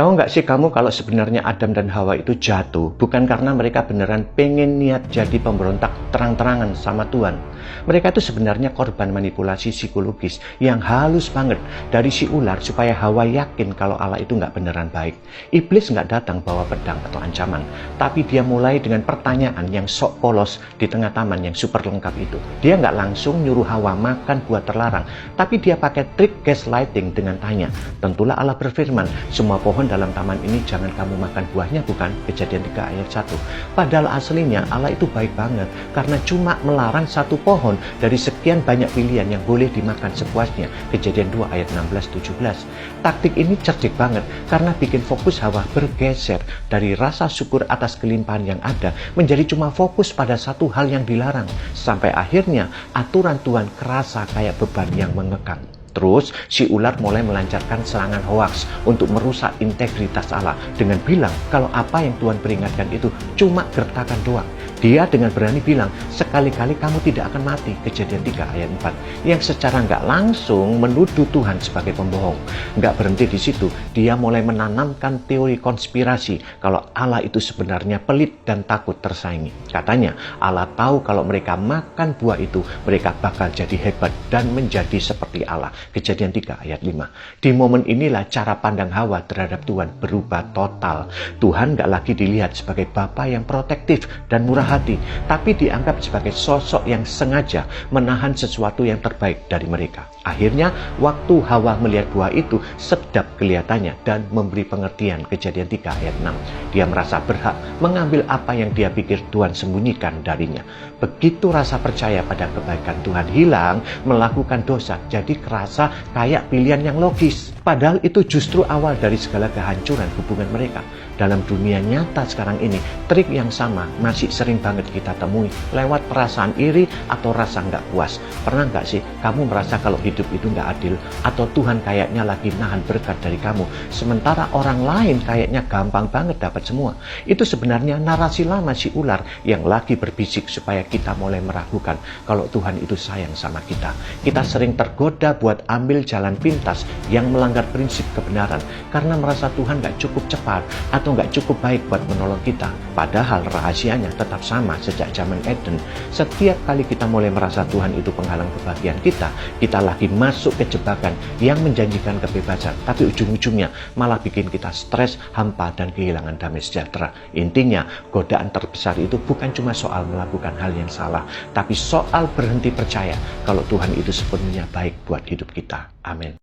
Tahu nggak sih kamu kalau sebenarnya Adam dan Hawa itu jatuh bukan karena mereka beneran pengen niat jadi pemberontak terang-terangan sama Tuhan. Mereka itu sebenarnya korban manipulasi psikologis yang halus banget dari si ular supaya Hawa yakin kalau Allah itu nggak beneran baik. Iblis nggak datang bawa pedang atau ancaman, tapi dia mulai dengan pertanyaan yang sok polos di tengah taman yang super lengkap itu. Dia nggak langsung nyuruh Hawa makan buah terlarang, tapi dia pakai trik gaslighting dengan tanya, tentulah Allah berfirman, semua pohon dalam taman ini jangan kamu makan buahnya, bukan? Kejadian 3 ayat 1. Padahal aslinya Allah itu baik banget karena cuma melarang satu pohon dari sekian banyak pilihan yang boleh dimakan sepuasnya. Kejadian 2 ayat 16-17. Taktik ini cerdik banget karena bikin fokus Hawa bergeser dari rasa syukur atas kelimpahan yang ada menjadi cuma fokus pada satu hal yang dilarang. Sampai akhirnya aturan Tuhan kerasa kayak beban yang mengekang. Terus si ular mulai melancarkan serangan hoaks untuk merusak integritas Allah dengan bilang kalau apa yang Tuhan peringatkan itu cuma gertakan doang. Dia dengan berani bilang, sekali-kali kamu tidak akan mati. Kejadian 3 ayat 4. Yang secara nggak langsung menuduh Tuhan sebagai pembohong. Nggak berhenti di situ, dia mulai menanamkan teori konspirasi kalau Allah itu sebenarnya pelit dan takut tersaingi. Katanya, Allah tahu kalau mereka makan buah itu, mereka bakal jadi hebat dan menjadi seperti Allah. Kejadian 3 ayat 5. Di momen inilah cara pandang Hawa terhadap Tuhan berubah total. Tuhan nggak lagi dilihat sebagai Bapa yang protektif dan murah hati, tapi dianggap sebagai sosok yang sengaja menahan sesuatu yang terbaik dari mereka. Akhirnya, waktu Hawa melihat buah itu sedap kelihatannya dan memberi pengertian. Kejadian 3 ayat 6. Dia merasa berhak mengambil apa yang dia pikir Tuhan sembunyikan darinya. Begitu rasa percaya pada kebaikan Tuhan hilang, melakukan dosa jadi kerasa kayak pilihan yang logis. Padahal itu justru awal dari segala kehancuran hubungan mereka. Dalam dunia nyata sekarang ini, trik yang sama masih sering banget kita temui lewat perasaan iri atau rasa nggak puas. Pernah nggak sih kamu merasa kalau hidup itu nggak adil? Atau Tuhan kayaknya lagi nahan berkat dari kamu, sementara orang lain kayaknya gampang banget dapat semua. Itu sebenarnya narasi lama si ular yang lagi berbisik supaya kita mulai meragukan kalau Tuhan itu sayang sama kita. Kita sering tergoda buat ambil jalan pintas yang melanggar prinsip kebenaran karena merasa Tuhan nggak cukup cepat atau nggak cukup baik buat menolong kita. Padahal rahasianya tetap sama sejak zaman Eden. Setiap kali kita mulai merasa Tuhan itu penghalang kebahagiaan kita lagi masuk ke jebakan yang menjanjikan kebebasan, tapi ujung-ujungnya malah bikin kita stres, hampa, dan kehilangan damai sejahtera. Intinya, godaan terbesar itu bukan cuma soal melakukan hal yang salah, tapi soal berhenti percaya kalau Tuhan itu sepenuhnya baik buat hidup kita. Amin.